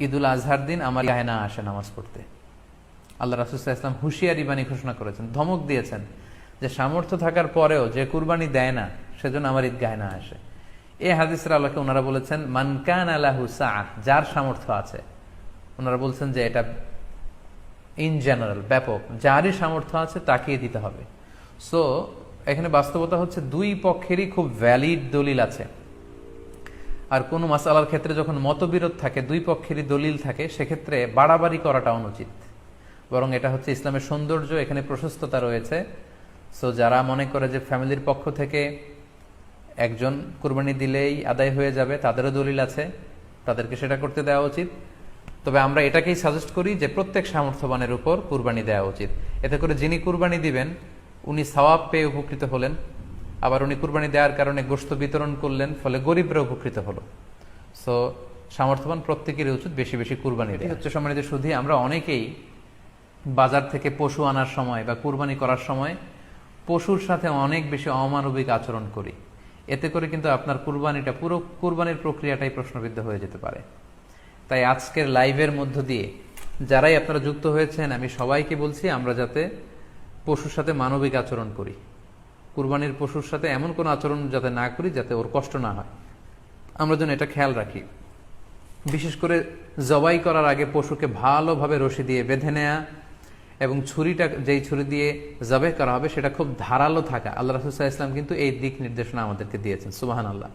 ঈদুল আজহার দিন আমার গায়ে না আসে নামাজ পড়তে। আল্লাহ রাসূল সাল্লাল্লাহু আলাইহি ওয়াসাল্লাম হুঁশিয়ারি বাণী ঘোষণা করেছেন, ধমক দিয়েছেন যে সামর্থ্য থাকার পরেও যে কুরবানি দেয় না সেজন্য আমার ঈদ গায়ে না আসে। এই হাদিসের আলোকে ওনারা বলেছেন মান কানা লাহু সাআহ, যার সামর্থ্য আছে। ওনারা বলছেন যে এটা ইন জেনারেল, ব্যাপক, যারই সামর্থ্য আছে তাকিয়ে দিতে হবে। সো এখানে বাস্তবতা হচ্ছে দুই পক্ষেরই খুব ভ্যালিড দলিল আছে। আর কোনো মাসালার ক্ষেত্রে যখন মতবিরোধ থাকে, দুই পক্ষেরই দলিল থাকে, সেক্ষেত্রে বাড়াবাড়ি করাটা অনুচিত। বরং এটা হচ্ছে ইসলামের সৌন্দর্য, এখানে প্রশস্ততা রয়েছে। সো যারা মনে করে যে ফ্যামিলির পক্ষ থেকে একজন কুরবানি দিলেই আদায় হয়ে যাবে, তাদেরও দলিল আছে, তাদেরকে সেটা করতে দেওয়া উচিত। তবে আমরা এটাকেই সাজেস্ট করি যে প্রত্যেক সামর্থ্যবানের উপর কুরবানি দেওয়া উচিত। এতে করে যিনি কুরবানি দিবেন উনি সওয়াব পেয়ে উপকৃত হলেন, আবার উনি কুরবানি দেওয়ার কারণে গোশত বিতরণ করলেন, ফলে গরিবরা উপকৃত হলো। সো সামর্থ্যবান প্রত্যেকেরই উচিত বেশি বেশি কুরবানি দেওয়া। হচ্ছে সম্মানিত সুধী, আমরা অনেকেই বাজার থেকে পশু আনার সময় বা কুরবানি করার সময় পশুর সাথে অনেক বেশি অমানবিক আচরণ করি। এতে করে কিন্তু আপনার কুরবানিটা, পুরো কুরবানির প্রক্রিয়াটাই প্রশ্নবিদ্ধ হয়ে যেতে পারে। তাই আজকের লাইভের মধ্য দিয়ে যারাই আপনারা যুক্ত হয়েছেন, আমি সবাইকে বলছি আমরা যাতে পশুর সাথে মানবিক আচরণ করি, কুরবানির পশুর সাথে এমন কোনো আচরণ যাতে না করি যাতে ওর কষ্ট না হয়, আমরা যেন এটা খেয়াল রাখি। বিশেষ করে জবাই করার আগে পশুকে ভালোভাবে রশি দিয়ে বেঁধে নেয়া এবং ছুরিটা, যেই ছুরি দিয়ে জবাই করা হবে সেটা খুব ধারালো থাকা। আল্লাহ রাসূল সাল্লাল্লাহু আলাইহি ওয়াসাল্লাম কিন্তু এই দিক নির্দেশনা আমাদেরকে দিয়েছেন। সুবহানাল্লাহ,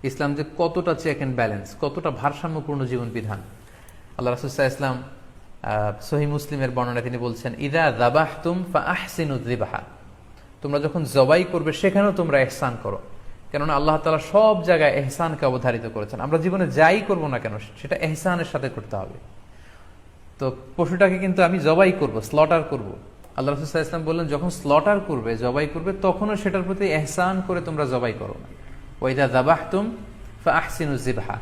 ইসলাম যে কতটা চেক এন্ড ব্যালেন্স, কতটা ভারসাম্যপূর্ণ জীবন বিধান। আল্লাহ রাসূল সাল্লাল্লাহু আলাইহি ওয়াসাল্লাম সহিহ মুসলিমের বর্ণনায় তিনি বলছেন, ইযা যাবাহতুম ফাআহসিনুয যিবহা, তোমরা যখন জবাই করবে সেখানেও তোমরা ইহসান করো। কেননা আল্লাহ তাআলা সব জায়গায় ইহসানকে অবধারিত করেছেন। আমরা জীবনে যাই করব না কেন সেটা ইহসানের সাথে করতে হবে। তো পশুটাকে কিন্তু আমি জবাই করব, স্লটার করব। আল্লাহ রাসূল সাল্লাল্লাহু আলাইহি ওয়াসাল্লাম বললেন, যখন স্লটার করবে, জবাই করবে, তখনও সেটার প্রতি ইহসান করে তোমরা জবাই করো না। ওয়া ইযা যাবাহতুম ফাআহসিনুয যিবহা,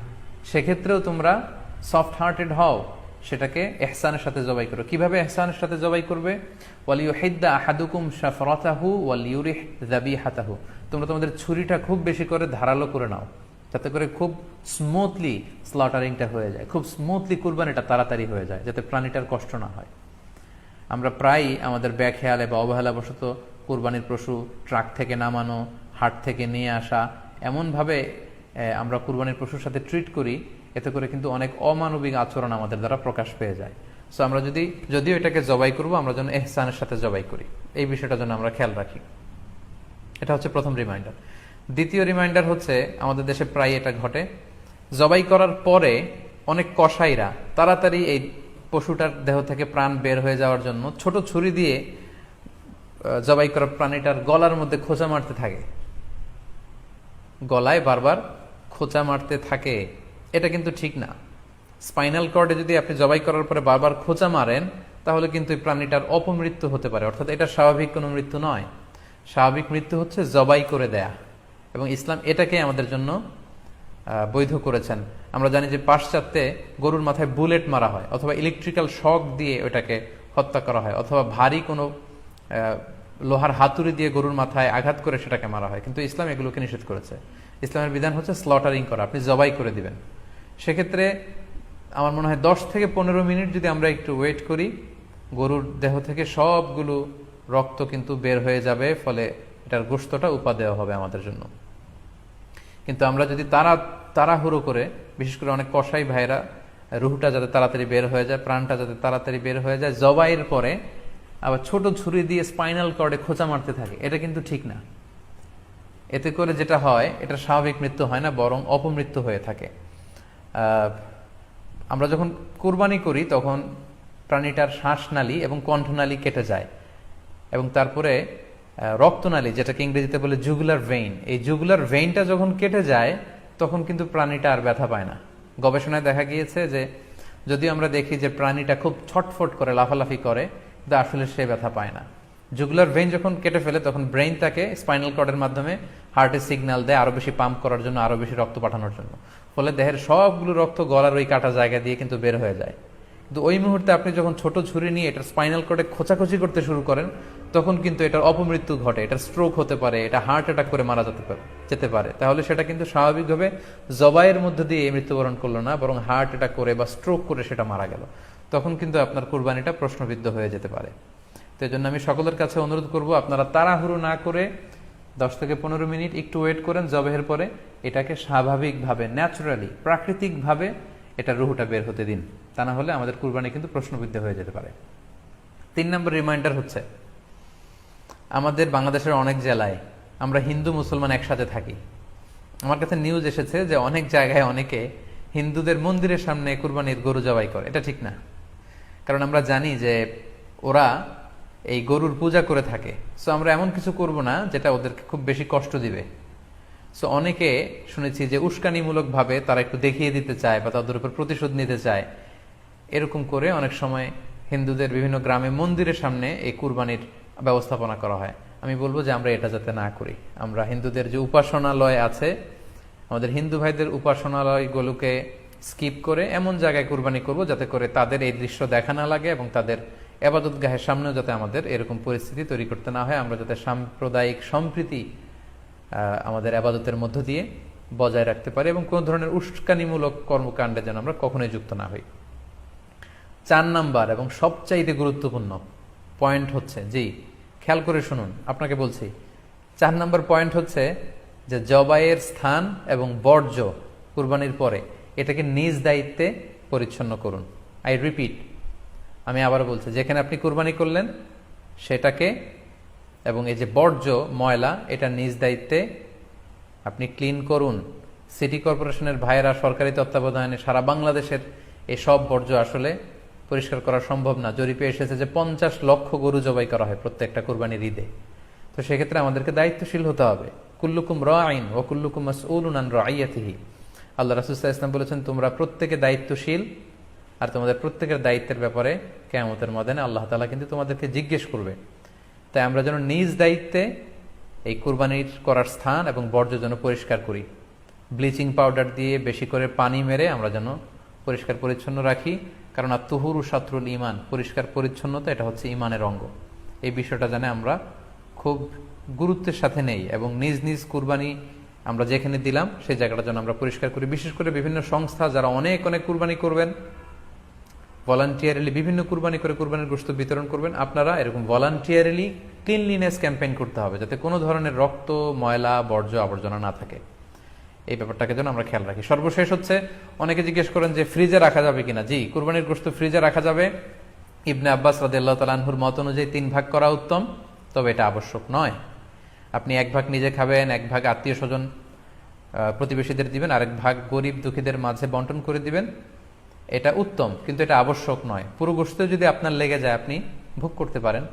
সেক্ষেত্রেও তোমরা সফট হার্টেড হও, সেটাকে ইহসানের সাথে জবাই করো। কিভাবে ইহসানের সাথে জবাই করবে? ওয়ালিউহিদ্দা আহাদুকুম শাফরাতাহু ওয়ালিউরিহ যাবিহাতাহু, তোমরা তোমাদের ছুরিটা খুব বেশি করে ধারালো করে নাও, যাতে করে খুব স্মুথলি স্লটারিংটা হয়ে যায়, খুব স্মুথলি কুরবানিটা তাড়াতাড়ি হয়ে যায়, যাতে প্রাণীটার কষ্ট না হয়। আমরা প্রায়ই আমাদের বেখেয়ালে বা অবহেলাবশত কুরবানির পশু ট্রাক থেকে নামানো, হাট থেকে নিয়ে আসা, এমনভাবে আমরা কুরবানির পশুর সাথে ট্রিট করি, এতে করে কিন্তু অনেক অমানবিক আচরণ আমাদের দ্বারা প্রকাশ পেয়ে যায়। সো আমরা যদিও এটাকে জবাই করব, আমরা যেন ইহসানের সাথে জবাই করি, এই বিষয়টা যেন আমরা খেয়াল রাখি। এটা হচ্ছে প্রথম রিমাইন্ডার। দ্বিতীয় রিমাইন্ডার হচ্ছে, আমাদের দেশে প্রায় এটা ঘটে, জবাই করার পরে অনেক কসাইরা তাড়াতাড়ি এই পশুটার দেহ থেকে প্রাণ বের হয়ে যাওয়ার জন্য ছোট ছুরি দিয়ে জবাই করা প্রাণীটার গলার মধ্যে খোঁচা মারতে থাকে, গলায় বারবার খোঁচা মারতে থাকে। এটা কিন্তু ঠিক না। স্পাইনাল কর্ডে যদি আপনি জবাই করার পরে বারবার খোঁচা মারেন, তাহলে কিন্তু এই প্রাণীটার অপমৃত্যু হতে পারে, অর্থাৎ এটা স্বাভাবিক কোনো মৃত্যু নয়। স্বাভাবিক মৃত্যু হচ্ছে জবাই করে দেয়া, এবং ইসলাম এটাকে আমাদের জন্য বৈধ করেছেন। আমরা জানি যে পাশ্চাত্যে গরুর মাথায় বুলেট মারা হয়, অথবা ইলেকট্রিক্যাল শক দিয়ে ওটাকে হত্যা করা হয়, অথবা ভারী কোনো লোহার হাতুড়ি দিয়ে গরুর মাথায় আঘাত করে সেটাকে মারা হয়। কিন্তু ইসলাম এগুলোকে নিষেধ করেছে। ইসলামের বিধান হচ্ছে স্লটারিং করা, আপনি জবাই করে দিবেন। সেক্ষেত্রে আমার মনে হয় 10 থেকে 15 মিনিট যদি আমরা একটু ওয়েট করি, গরুর দেহ থেকে সবগুলো রক্ত কিন্তু বের হয়ে যাবে, ফলে এটার গোশতটা উপা দেওয়া হবে আমাদের জন্য। কিন্তু আমরা যদি তাড়াহুড়ো করে, বিশেষ করে অনেক কসাই ভাইরা রুহটা যাতে তাড়াতাড়ি বের হয়ে যায়, প্রাণটা যাতে তাড়াতাড়ি বের হয়ে যায়, জবাইয়ের পরে আবার ছোট ছুরি দিয়ে স্পাইনাল কর্ডে খোঁচা মারতে থাকে, এটা কিন্তু ঠিক না। এতে করে যেটা হয়, এটা স্বাভাবিক মৃত্যু হয় না, বরং অপমৃত্যু হয়ে থাকে। আমরা যখন কুরবানি করি তখন প্রাণীটার শ্বাসনালী এবং কণ্ঠনালী কেটে যায়, এবং তারপরে রক্তনালী, যেটাকে ইংরেজিতে বলে জুগুলার ভেইন, এই জুগুলার ভেইনটা যখন কেটে যায় তখন কিন্তু প্রাণীটা আর ব্যথা পায় না। গবেষণায় দেখা গিয়েছে যে যদিও আমরা দেখি যে প্রাণীটা খুব ছটফট করে, লাফালাফি করে, কিন্তু আসলে সে ব্যথা পায় না। জুগুলার ভেইন যখন কেটে ফেলে তখন ব্রেইন তাকে স্পাইনাল কর্ডের মাধ্যমে হার্টে সিগন্যাল দেয় আরো বেশি পাম্প করার জন্য, আরো বেশি রক্ত পাঠানোর জন্য। ফলে দেহের সবগুলো রক্ত গলার ওই কাটা জায়গা দিয়ে কিন্তু বের হয়ে যায়। কিন্তু ওই মুহূর্তে আপনি যখন ছোট ছুরি নিয়ে এটা স্পাইনাল কর্ডে খোঁচাখুচি করতে শুরু করেন, তখন কিন্তু এটার অপমৃত্যু ঘটে, এটা স্ট্রোক হতে পারে, এটা হার্ট অ্যাটাক করে মারা যেতে পারে, তাহলে সেটা কিন্তু স্বাভাবিকভাবে জবাইয়ের মধ্যে দিয়ে মৃত্যুবরণ করলো না, বরং হার্ট অ্যাটাক করে বা স্ট্রোক করে সেটা মারা গেল, তখন কিন্তু আপনার কুরবানিটা প্রশ্নবিদ্ধ হয়ে যেতে পারে। তো এই জন্য আমি সকলের কাছে অনুরোধ করব, আপনারা তাড়াহুড়ো না করে 10 থেকে 15 মিনিট একটু ওয়েট করেন জবাহের পরে, এটাকে স্বাভাবিকভাবে, ন্যাচারালি, প্রাকৃতিকভাবে এটা রুহুটা বের হতে দিন, তা না হলে আমাদের কুরবানি কিন্তু প্রশ্নবিদ্ধ হয়ে যেতে পারে। 3 নম্বর রিমাইন্ডার হচ্ছে, আমাদের বাংলাদেশের অনেক জেলায় আমরা হিন্দু মুসলমান একসাথে থাকি। আমার কাছে নিউজ এসেছে যে অনেক জায়গায় অনেকে হিন্দুদের মন্দিরের সামনে কুরবানির গরু জবাই করে। এটা ঠিক না, কারণ আমরা জানি যে ওরা এই গরুর পূজা করে থাকে। সো আমরা এমন কিছু করব না যেটা ওদেরকে খুব বেশি কষ্ট দিবে। সো অনেকে শুনেছি যে উস্কানিমূলক ভাবে তারা একটু দেখিয়ে দিতে চায় বা তাদের উপর প্রতিশোধ নিতে চায়, এরকম করে অনেক সময় হিন্দুদের বিভিন্ন গ্রামে মন্দিরের সামনে এই কুরবানির ব্যবস্থাপনা করা হয়। আমি বলবো যে আমরা এটা যাতে না করি। আমরা হিন্দুদের যে উপাসনালয় আছে, আমাদের হিন্দু ভাইদের উপাসনালয়গুলোকে স্কিপ করে এমন জায়গায় কুরবানি করব যাতে করে তাদের এই দৃশ্য দেখা না লাগে এবং তাদের এবাদতগাহের সামনেও যাতে আমাদের এরকম পরিস্থিতি তৈরি করতে না হয়। আমরা যাতে সাম্প্রদায়িক সম্প্রীতি আমাদের আবাদতের মধ্য দিয়ে বজায় রাখতে পারি এবং কোন ধরনের উস্কানিমূলক কর্মকাণ্ডে যেন আমরা কখনোই যুক্ত না হই। 4 নাম্বার এবং সবচাইতে গুরুত্বপূর্ণ পয়েন্ট হচ্ছে, জি খেয়াল করে শুনুন, আপনাকে বলছি, 4 নাম্বার পয়েন্ট হচ্ছে যে জবাইয়ের স্থান এবং বর্জ্য কুরবানির পরে এটাকে নিজ দায়িত্বে পরিচ্ছন্ন করুন। আই রিপিট, আমি আবার বলছি, যেখানে আপনি কুরবানি করলেন সেটাকে এবং এই যে বর্জ্য ময়লা, এটা নিজ দায়িত্বে আপনি ক্লিন করুন। সিটি কর্পোরেশনের ভাইয়েরা সরকারি তত্ত্বাবধানে সারা বাংলাদেশের এই সব বর্জ্য আসলে পরিষ্কার করা সম্ভব না। জরিপে এসেছে যে 50 লক্ষ গরু জবাই করা হয় প্রত্যেকটা কুরবানির ঈদে। তো সেক্ষেত্রে আমাদেরকে দায়িত্বশীল হতে হবে। কুল্লুকুম রাঈন ওয়া কুল্লুকুম মাসউলুন আন রাইয়াতিহি। আল্লাহ রাসূল সাল্লাল্লাহু আলাইহি ওয়াসাল্লাম বলেছেন, তোমরা প্রত্যেকে দায়িত্বশীল আর তোমাদের প্রত্যেকের দায়িত্বের ব্যাপারে কিয়ামতের ময়দানে আল্লাহ তাআলা কিন্তু তোমাদেরকে জিজ্ঞেস করবে। তাই আমরা যেন নিজ দায়িত্বে এই কুরবানির করার স্থান এবং বর্জ্য যেন পরিষ্কার করি। ব্লিচিং পাউডার দিয়ে বেশি করে পানি মেরে আমরা যেন পরিষ্কার পরিচ্ছন্ন রাখি, কারণ আত-তুহুরু শাতরুল ঈমান, পরিষ্কার পরিচ্ছন্নতা এটা হচ্ছে ঈমানের অঙ্গ। এই বিষয়টা জানে আমরা খুব গুরুত্বের সাথে নেই এবং নিজ নিজ কুরবানি আমরা যেখানে দিলাম সেই জায়গাটা যেন আমরা পরিষ্কার করি। বিশেষ করে বিভিন্ন সংস্থা যারা অনেক অনেক কুরবানি করবেন, ভলান্টিয়ারলি বিভিন্ন কুরবানি করে কুরবানির গোশত বিতরণ করবেন, আপনারা এরকম ভলান্টিয়ারলি ক্লিনলিনেস ক্যাম্পেইন করতে হবে যাতে কোনো ধরনের রক্ত, ময়লা, বর্জ্য, আবর্জনা না থাকে। এই ব্যাপারটাকে যেন আমরা খেয়াল রাখি। সর্বশেষ হচ্ছে, অনেকে জিজ্ঞেস করেন যে ফ্রিজে রাখা যাবে কিনা। জি, কুরবানির গোশত ফ্রিজে রাখা যাবে। ইবনে আব্বাস রাদিয়াল্লাহু তাআলা আনহুর মত অনুযায়ী 3 ভাগ করা উত্তম, তবে এটা আবশ্যক নয়। আপনি 1 ভাগ নিজে খাবেন, 1 ভাগ আত্মীয় স্বজন প্রতিবেশীদের দিবেন, আরেক ভাগ গরিব দুঃখীদের মাঝে বন্টন করে দিবেন, এটা উত্তম, কিন্তু এটা আবশ্যক নয়। পুরো গোশত যদি আপনার লেগে যায় আপনি ভোগ করতে পারেন।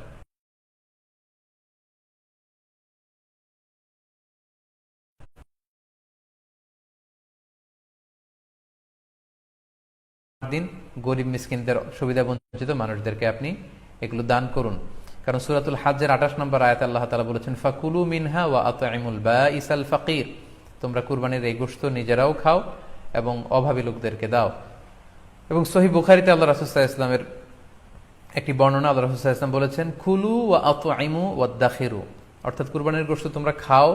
দিন গরিব মিসকিনদের, সুবিধা বঞ্চিত মানুষদেরকে আপনি এগুলো দান করুন। কারণ সূরাতুল হজ্জের 28 নম্বর আয়াতে আল্লাহ তাআলা বলেছেন, ফাকুলু মিনহা ওয়া আত'ইমুল বাঈসাল ফাকির, তোমরা কুরবানির এই গোশত নিজেরাও খাও এবং অভাবী লোকদেরকে দাও। এবং সহিহ বুখারীতে আল্লাহ রাসূল সাল্লাল্লাহু আলাইহি ওয়াসাল্লামের একটি বর্ণনা, আল্লাহ রাসূল সাল্লাল্লাহু আলাইহি ওয়াসাল্লাম বলেছেন, কুলু ওয়া আত'ইমু ওয়াদাখিরু, অর্থাৎ কুরবানির গোশত তোমরা খাও,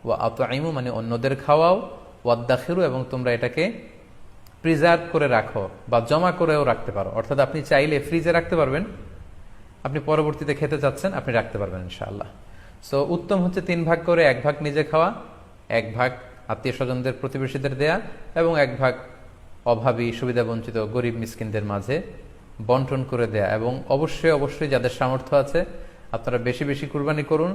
ওয়া আত'ইমু মানে অন্যদের খাওয়াও, ওয়াদাখিরু এবং তোমরা এটাকে প্রিজার্ভ করে রাখো বা জমা করেও রাখতে পারো। অর্থাৎ আপনি চাইলে ফ্রিজে রাখতে পারবেন, আপনি পরবর্তীতে খেতে চাচ্ছেন আপনি রাখতে পারবেন ইনশাআল্লাহ। সো উত্তম হচ্ছে 3 ভাগ করে 1 ভাগ নিজে খাওয়া, 1 ভাগ আত্মীয় স্বজনদের, প্রতিবেশীদের দেয়া এবং 1 ভাগ অভাবী, সুবিধা বঞ্চিত গরিব মিসকিনদের মাঝে বন্টন করে দেয়া। এবং অবশ্যই অবশ্যই যাদের সামর্থ্য আছে আপনারা বেশি বেশি কুরবানি করুন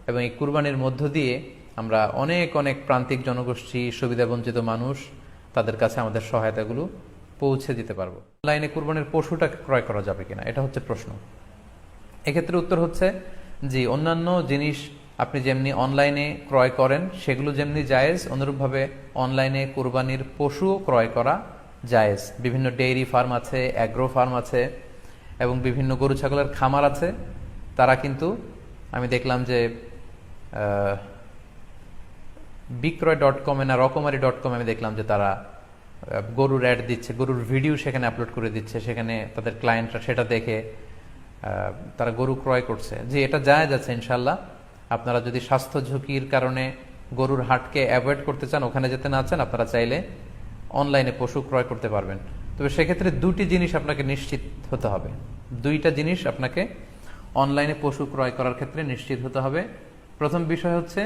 এবং এই কুরবানির মধ্য দিয়ে আমরা অনেক অনেক প্রান্তিক জনগোষ্ঠী, সুবিধা বঞ্চিত মানুষ, তাদের কাছে আমাদের সহায়তাগুলো পৌঁছে দিতে পারবো। অনলাইনে কুরবানির পশুটা ক্রয় করা যাবে কিনা, এটা হচ্ছে প্রশ্ন। এক্ষেত্রে উত্তর হচ্ছে জি, অন্যান্য জিনিস আপনি যেমনি অনলাইনে ক্রয় করেন সেগুলো যেমনি জায়েজ, অনুরূপভাবে অনলাইনে কুরবানির পশু ক্রয় করা জায়েজ। বিভিন্ন ডেইরি ফার্ম আছে, অ্যাগ্রো ফার্ম আছে এবং বিভিন্ন গরু ছাগলের খামার আছে। তারা কিন্তু আমি দেখলাম যে বিক্রয়.com না রকমারি.com আমি দেখলাম যে তারা গরুর অ্যাড দিচ্ছে, গরুর ভিডিও সেখানে আপলোড করে দিচ্ছে, সেখানে তাদের ক্লায়েন্টরা সেটা দেখে তারা গরু ক্রয় করছে, যে এটা জায়েজ আছে ইনশাল্লাহ। আপনারা যদি স্বাস্থ্য ঝুঁকির কারণে গরুর হাটকে অ্যাভয়েড করতে চান, ওখানে যেতে না চান, আপনারা চাইলে অনলাইনে পশু ক্রয় করতে পারবেন। তবে সেক্ষেত্রে দুটি জিনিস আপনাকে নিশ্চিত হতে হবে, দুইটা জিনিস আপনাকে অনলাইনে পশু ক্রয় করার ক্ষেত্রে নিশ্চিত হতে হবে। প্রথম বিষয় হচ্ছে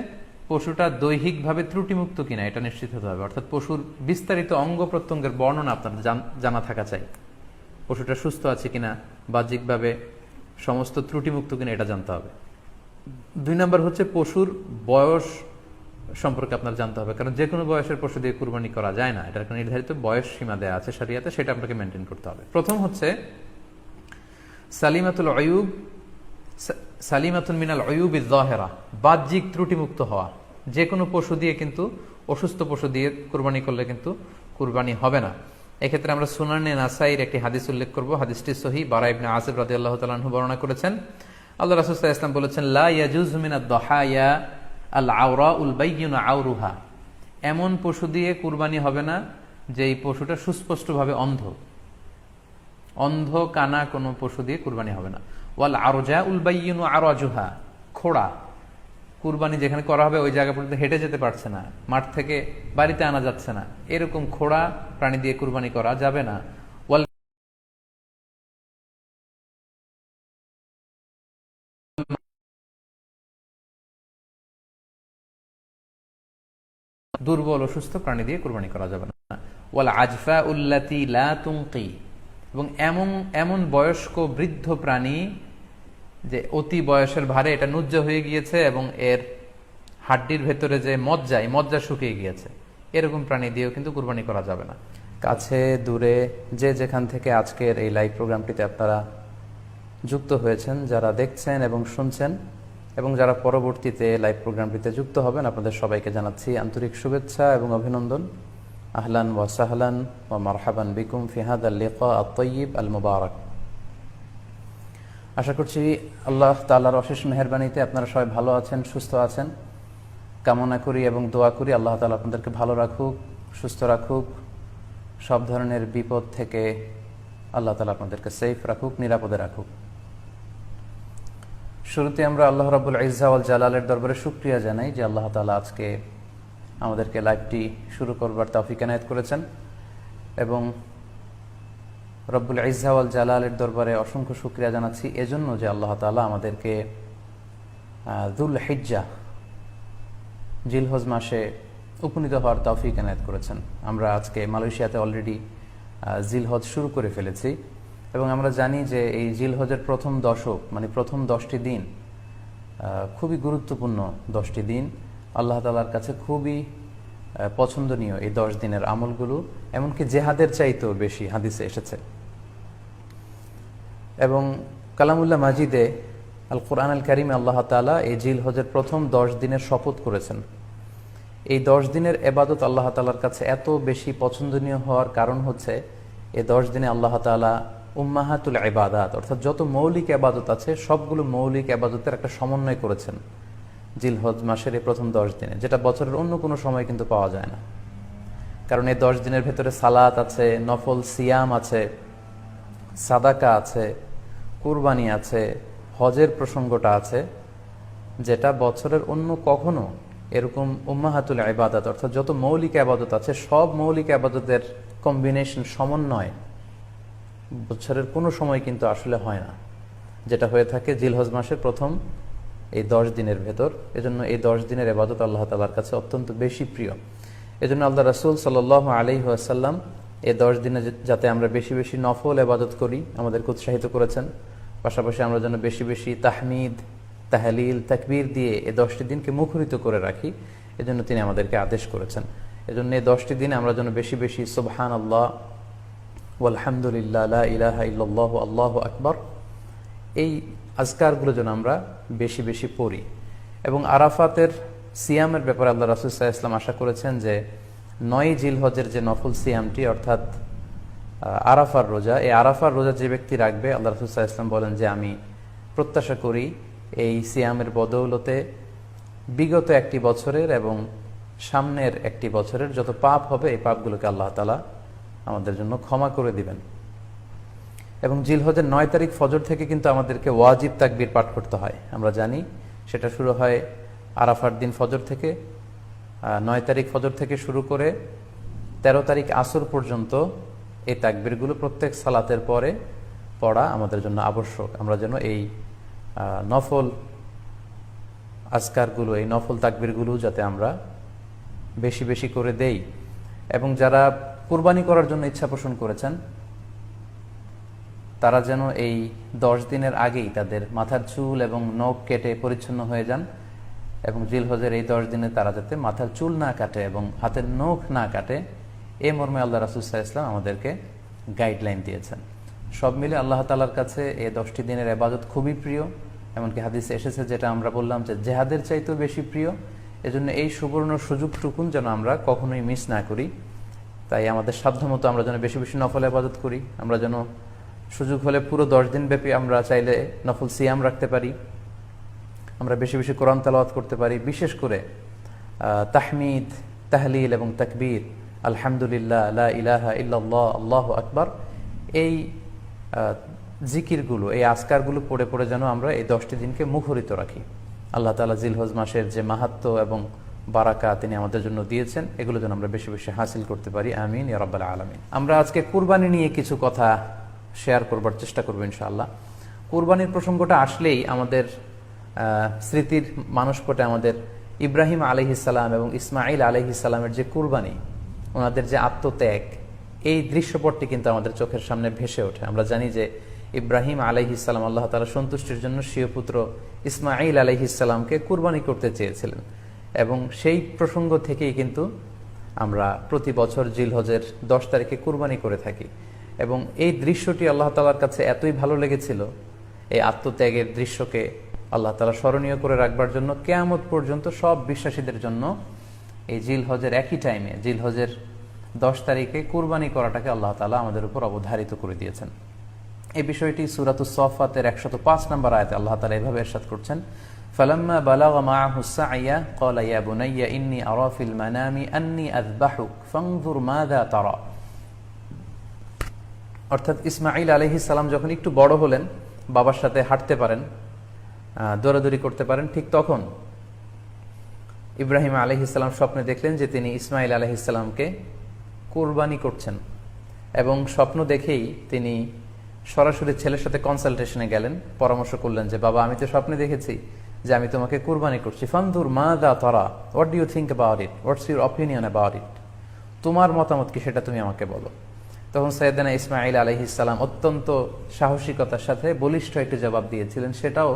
পশুটা দৈহিকভাবে ত্রুটিমুক্ত কিনা, এটা নিশ্চিত হতে হবে। অর্থাৎ পশুর বিস্তারিত অঙ্গ প্রত্যঙ্গের বর্ণনা আপনার জানা থাকা চাই। পশুটা সুস্থ আছে কিনা, বাহ্যিকভাবে সমস্ত ত্রুটিমুক্ত কিনা, এটা জানতে হবে। 2 নম্বর হচ্ছে পশুর বয়স সম্পর্কে আপনার জানতে হবে, কারণ যে কোনো বয়সের পশু দিয়ে কুরবানি করা যায় না, এটার একটা নির্ধারিত বয়স সীমা দেওয়া আছে শরিয়াতে, সেটা আপনাকে মেনটেন করতে হবে। প্রথম হচ্ছে সালিমাতুল আয়ুব, সালিমাতুন মিনাল আয়ুবিজ যাহিরা, বাহ্যিক ত্রুটিমুক্ত হওয়া। যে কোনো পশু দিয়ে কিন্তু, অসুস্থ পশু দিয়ে কুরবানি করলে কিন্তু কুরবানি হবে না। এক্ষেত্রে আমরা সুনানে নাসাইর একটি হাদিস উল্লেখ করব। হাদিসটি সহিহ, বারা ইবনে আযিব রাদিয়াল্লাহু তাআলা আনহু বর্ণনা করেছেন। আল্লাহ রাসূল সাল্লাল্লাহু আলাইহি ওয়াসাল্লাম বলেছেন, লা ইয়াজুজু মিনাদ দাহায়া আল আওরাউল বাইয়িনু আওরুহা, এমন পশু দিয়ে কুরবানি হবে না যে এই পশুটা সুস্পষ্টভাবে অন্ধ। অন্ধ কানা কোনো পশু দিয়ে কুরবানি হবে না। ওয়াল আরজাউল বাইয়িনু আরাজুহা, খোড়া, কুরবানি যেখানে করা হবে ওই জায়গা পর্যন্ত হেঁটে যেতে পারছে না, মাঠ থেকে বাড়িতে আনা যাচ্ছে না, এরকম খোড়া প্রাণী দিয়ে কুরবানি করা যাবে না। ওয়াল দুর্বল অসুস্থ প্রাণী দিয়ে কুরবানি করা যাবে না। ওয়াল আজফা উল্লাতি লা তুনকি, এবং এমন এমন বয়স্ক বৃদ্ধ প্রাণী যে অতি বয়সের ভারে এটা নুজ্জ হয়ে গিয়েছে এবং এর হাড্ডির ভেতরে যে মজ্জা শুকিয়ে গিয়েছে, এরকম প্রাণী দিয়েও কিন্তু কুরবানি করা যাবে না। কাছে দূরে যে যেখান থেকে আজকের এই লাইভ প্রোগ্রামটিতে আপনারা যুক্ত হয়েছেন, যারা দেখছেন এবং শুনছেন, এবং যারা পরবর্তীতে লাইভ প্রোগ্রামটিতে যুক্ত হবেন, আপনাদের সবাইকে জানাচ্ছি আন্তরিক শুভেচ্ছা এবং অভিনন্দন। আহলান ওয়া সাহলান ওয়া মারহাবান বিকুম ফি হাদাল লিকা আত-তাইয়িব আল মুবারাক। আশা করছি আল্লাহ তাআলার অশেষ মেহেরবানিতে আপনারা সবাই ভালো আছেন, সুস্থ আছেন। কামনা করি এবং দোয়া করি আল্লাহ তাআলা আপনাদেরকে ভালো রাখুক, সুস্থ রাখুক, সব ধরনের বিপদ থেকে আল্লাহ তাআলা আপনাদেরকে সেফ রাখুক, নিরাপদে রাখুক। শুরুতে আমরা আল্লাহ রাব্বুল ইজ্জা ওয়াল জালালের দরবারে শুকরিয়া জানাই যে আল্লাহ তাআলা আজকে আমাদেরকে লাইভটি শুরু করবার তৌফিক এনায়েত করেছেন, এবং রব্বুল ইজ্জা ওয়াল জালালের দরবারে অসংখ্য শুকরিয়া জানাচ্ছি এজন্য যে আল্লাহ তাআলা আমাদেরকে যুল হিজ্জাহ, জিলহজ মাসে উপনীত হওয়ার তৌফিক এনায়েত করেছেন। আমরা আজকে মালয়েশিয়াতে অলরেডি জিলহজ শুরু করে ফেলেছি, এবং আমরা জানি যে এই জিলহজের প্রথম দশক, মানে প্রথম 10টি দিন খুবই গুরুত্বপূর্ণ 10টি দিন। আল্লাহ তাআলার কাছে খুবই পছন্দনীয় এই 10 দিনের আমলগুলো, এমনকি জেহাদের চাইতেও বেশি হাদিসে এসেছে। এবং কালামুল্লাহ মাজিদে আল কোরআন আল কারিমে আল্লাহ তাআলা এই জিলহজের প্রথম 10 দিনের শপথ করেছেন। এই 10 দিনের এবাদত আল্লাহ তাআলার কাছে এত বেশি পছন্দনীয় হওয়ার কারণ হচ্ছে এই 10 দিনে আল্লাহ তাআলা উম্মাহাতুল ইবাদাত, অর্থাৎ যত মৌলিক ইবাদত আছে সবগুলো মৌলিক ইবাদতের একটা সমন্বয় করেছেন জিলহজ মাসের এই প্রথম 10 দিনে, যেটা বছরের অন্য কোনো সময় কিন্তু পাওয়া যায় না। কারণ এই 10 দিনের ভেতরে সালাত আছে, নফল সিয়াম আছে, সাদাকা আছে, কুরবানি আছে, হজের প্রসঙ্গটা আছে, যেটা বছরের অন্য কখনো এরকম উম্মাহাতুল ইবাদাত, অর্থাৎ যত মৌলিক ইবাদত আছে সব মৌলিক ইবাদতের কম্বিনেশন, সমন্বয় বছরের কোনো সময় কিন্তু আসলে হয় না, যেটা হয়ে থাকে জিলহজ মাসের প্রথম এই 10 দিনের ভেতর। এজন্য এই 10 দিনের ইবাদত আল্লাহ তাআলার কাছে অত্যন্ত বেশি প্রিয়। এজন্য আল্লাহ রাসূল সাল্লাল্লাহু আলাইহি ওয়াসাল্লাম এই 10 দিনে যাতে আমরা বেশি বেশি নফল ইবাদত করি আমাদেরকে উৎসাহিত করেছেন। পাশাপাশি আমরা যেন বেশি বেশি তাহমিদ, তাহলিল, তাকবীর দিয়ে এই 10টি দিনকে মুখরিত করে রাখি, এজন্য তিনি আমাদেরকে আদেশ করেছেন। এজন্য এই 10টি দিনে আমরা যেন বেশি বেশি সুবহানাল্লাহ ওয়ালহামদুলিল্লাহ লা ইলাহা ইল্লাল্লাহু আল্লাহু আকবার, এই আজকারগুলো যেন আমরা বেশি বেশি পড়ি। এবং আরাফাতের সিয়ামের ব্যাপারে আল্লাহ রাসূল সাল্লাল্লাহু আলাইহি ওয়াসাল্লাম আশা করেছেন যে 9 জিলহজের যে নফল সিয়ামটি, অর্থাৎ আরাফার রোজা, এই আরাফার রোজা যে ব্যক্তি রাখবে, আল্লাহ রাসূল সাল্লাল্লাহু আলাইহি ওয়াসাল্লাম বলেন যে আমি প্রত্যাশা করি এই সিয়ামের বদৌলতে বিগত একটি বছরের এবং সামনের একটি বছরের যত পাপ হবে এই পাপগুলোকে আল্লাহ তাআলা আমাদের জন্য ক্ষমা করে দিবেন। এবং জিলহজের 9 তারিখ ফজর থেকে কিন্তু আমাদেরকে ওয়াজিব তাকবীর পাঠ করতে হয়। আমরা জানি সেটা শুরু হয় আরাফার দিন ফজর থেকে। 9 তারিখ ফজর থেকে শুরু করে 13 তারিখ আসর পর্যন্ত এই তাকবীরগুলো প্রত্যেক সালাতের পরে পড়া আমাদের জন্য আবশ্যক। আমরা যেন এই নফল আজকারগুলো, এই নফল তাকবীরগুলো যাতে আমরা বেশি বেশি করে দেই। এবং যারা কুরবানি করার জন্য ইচ্ছা পোষণ করেছেন তারা যেন এই 10 দিনের আগেই তাদের মাথার চুল এবং নখ কেটে পরিচ্ছন্ন হয়ে যান, এবং জিলহজের এই 10 দিনে তারা যাতে মাথার চুল না কাটে এবং হাতের নখ না কাটে, এই মর্মে আল্লাহ রাসূল সাল্লাল্লাহু আলাইহি ওয়াসাল্লাম আমাদেরকে গাইডলাইন দিয়েছেন। সব মিলে আল্লাহ তাআলার কাছে এই 10টি দিনের ইবাদত খুবই প্রিয়। এমনকি হাদিসে এসেছে, যেটা আমরা বললাম, যে জেহাদের চাইতেও বেশি প্রিয়। এজন্য এই সুবর্ণ সুযোগটুকুন যেন আমরা কখনোই মিস না করি। তাই আমাদের সাধ্যমতো আমরা যেন বেশি বেশি নফল ইবাদত করি। আমরা যেন সুযোগ হলে পুরো 10 দিন ব্যাপী আমরা চাইলে নফল সিয়াম রাখতে পারি, আমরা বেশি বেশি কোরআন তেলাওয়াত করতে পারি। বিশেষ করে তাহমিদ, তাহলিল এবং তাকবীর, আলহামদুলিল্লাহ, লা ইলাহা ইল্লাল্লাহ, আল্লাহু আকবার, এই জিকিরগুলো, এই আজকারগুলো পড়ে পড়ে যেন আমরা এই 10টি দিনকে মুখরিত রাখি। আল্লাহ তাআলা জিলহজ মাসের যে মাহাত্ম্য এবং বারাকা তিনি আমাদের জন্য দিয়েছেন, এগুলো যেন আমরা বেশি বেশি হাসিল করতে পারি। আমিন ইয়া রাব্বাল আলামিন। আমরা আজকে কুরবানি নিয়ে কিছু কথা শেয়ার করবার চেষ্টা করবো ইনশাআল্লাহ। কুরবানির প্রসঙ্গটা আসলেই আমাদের স্মৃতির মানসপটে আমাদের ইব্রাহিম আলাইহিস সালাম এবং ইসমাঈল আলাইহিস সালামের যে কুরবানি, ওনাদের যে আত্মত্যাগ, এই দৃশ্যপটটি কিন্তু আমাদের চোখের সামনে ভেসে ওঠে। আমরা জানি যে ইব্রাহিম আলাইহিস সালাম আল্লাহ তাআলা সন্তুষ্টির জন্য স্বীয় পুত্র ইসমাঈল আলাইহিস সালামকে কুরবানি করতে চেয়েছিলেন, এবং সেই প্রসঙ্গ থেকেই কিন্তু আমরা প্রতি বছর জিলহজের 10 তারিখে কুরবানি করে থাকি। এবং এই দৃশ্যটি আল্লাহ তাআলার কাছে এতই ভালো লেগেছিল, এই আত্মত্যাগের দৃশ্যকে আল্লাহ তাআলা স্মরণীয় করে রাখবার জন্য কিয়ামত পর্যন্ত সব বিশ্বাসীদের জন্য এই জিলহজের একই টাইমে, জিলহজের 10 তারিখে কুরবানি করাটাকে আল্লাহ তাআলা আমাদের উপর অবধারিত করে দিয়েছেন। এই বিষয়টি সূরাতুস সাফফাতের 105 নম্বর আয়াতে আল্লাহ তাআলা এভাবে ইরশাদ করছেন, ফালাম্মা বালাগা মাআহু সা'য়া ক্বালা ইয়া বুনাইয়া ইন্নী আরা ফিল মানামি আন্নী আযবাহুক ফানজুর মাযা তারা। অর্থাৎ ইসমাঈল আলাইহিস সালাম যখন একটু বড় হলেন, বাবার সাথে হাঁটতে পারেন, দৌড়াদৌড়ি করতে পারেন, ঠিক তখন ইব্রাহিম আলাইহিস সালাম স্বপ্নে দেখলেন যে তিনি ইসমাঈল আলাইহিস সালামকে কুরবানি করছেন, এবং স্বপ্ন দেখেই তিনি সরাসরি ছেলের সাথে কনসালটেশনে গেলেন, পরামর্শ করলেন যে বাবা, আমি তো স্বপ্নে দেখেছি যে আমি তোমাকে কুরবানি করছি, ফানজুর মাযা তারা, what do you think about it, what's your opinion about it, তোমার মতামত কি সেটা তুমি আমাকে বলো। তখন সাইয়েদনা ইসমাঈল আলাইহিস সালাম অত্যন্ত সাহসিকতার সাথে বলিষ্ঠ একটি জবাব দিয়েছিলেন। সেটাও